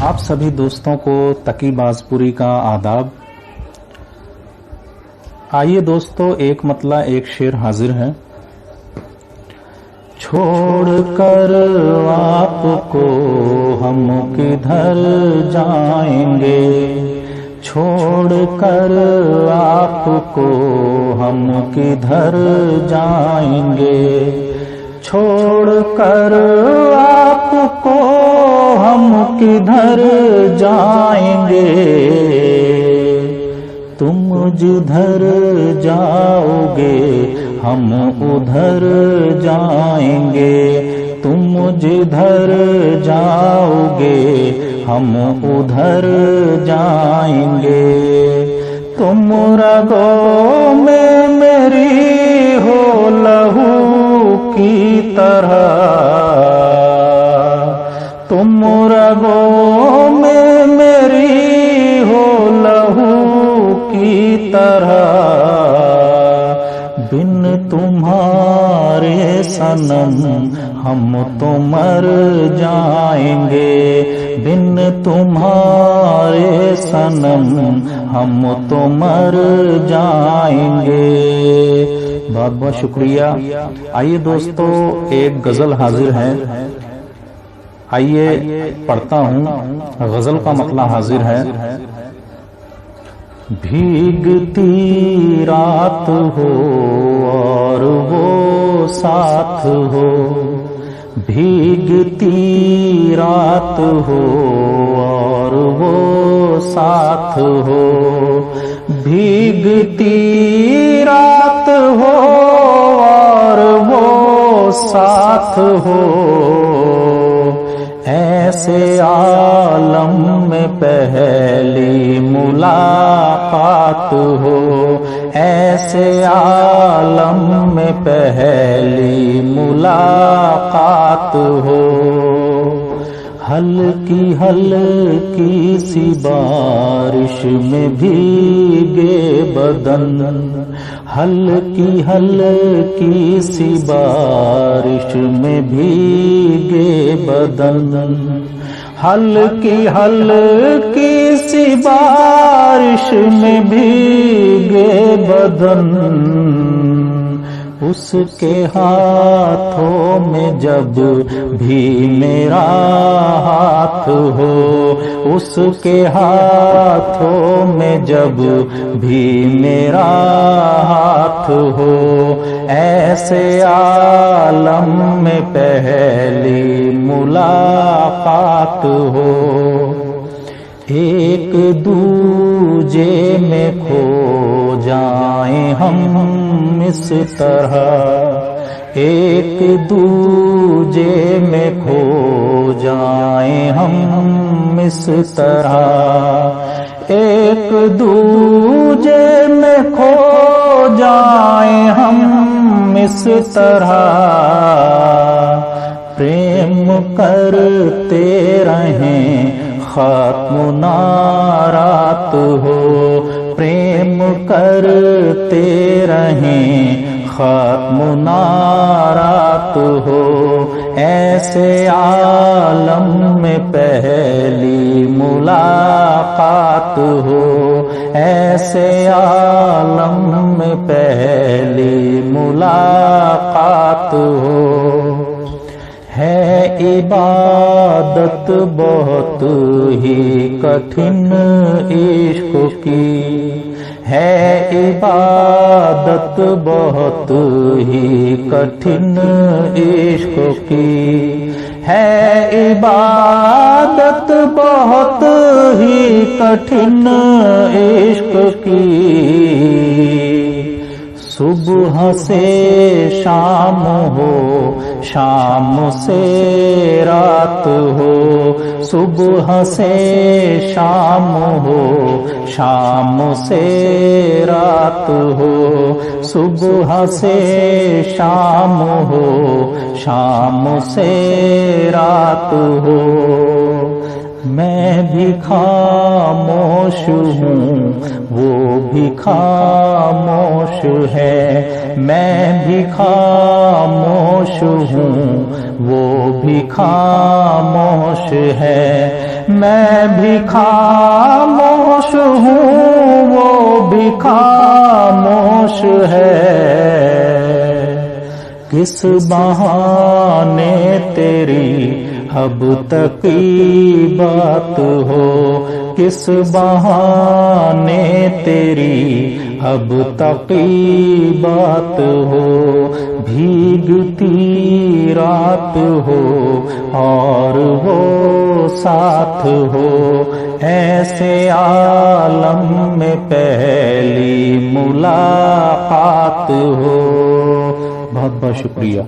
आप सभी दोस्तों को तकी बाजपुरी का आदाब। आइए दोस्तों, एक मतला एक शेर हाजिर है। छोड़ कर आपको हम किधर जाएंगे, छोड़ कर आपको हम किधर जाएंगे, छोड़ कर आपको हम किधर जाएंगे, तुम जिधर जाओगे हम उधर जाएंगे, तुम जिधर जाओगे हम उधर जाएंगे। तुम रगों में मेरी हो लहू की तरह, तुम रगों में मेरी हो लहू की तरह, बिन तुम्हारे सनम हम तो मर जाएंगे, बिन तुम्हारे सनम हम तो मर जाएंगे। बहुत बहुत शुक्रिया। आइए दोस्तों, एक गजल हाजिर है। आइए पढ़ता हूँ। गजल का मतला हाजिर है। भीगती रात हो और वो साथ हो, भीगती रात हो और वो साथ हो, भीगती रात हो और वो साथ हो, ऐसे आलम में पहली मुलाकात हो, ऐसे आलम में पहली मुलाकात हो। हल्की हल्की सी बारिश में भीगे बदन, हल्की हल्की सी बारिश में भीगे बदन, हल्की हल्की सी बारिश में भीगे बदन, उसके हाथों में जब भी मेरा हाथ हो, उसके हाथों में जब भी मेरा हाथ हो, ऐसे आलम में पहली मुलाकात हो। एक दूजे में खो जाएं हम इस तरह, एक दूजे में खो जाएं हम इस तरह, एक दूजे में खो जाएं हम इस तरह, प्रेम करते रहें ख़त्म ना रात हो, प्रेम करते रहें ख़त्म ना रात हो, ऐसे आलम में पहली मुलाकात हो, ऐसे आलम में पहली मुलाकात हो। है इबादत बहुत ही कठिन इश्क की, है इबादत बहुत ही कठिन इश्क की, है इबादत बहुत ही कठिन इश्क की। सुबह से शाम हो, शाम से रात हो, सुबह से शाम हो, शाम से रात हो, सुबह से शाम हो, शाम से रात हो। मैं भी खामोश हूँ, वो भी खामोश है, मैं भी खामोश हूँ, वो भी खामोश है, میں بھی خاموش ہوں وہ بھی خاموش ہے، کس بہانے تیری اب تک کی بات ہو، کس بہانے تیری اب تک کی بات ہو، بھیگتی رات ہو اور وہ ساتھ ہو، ایسے عالم میں پہلی ملاقات ہو۔ بہت بہت شکریہ۔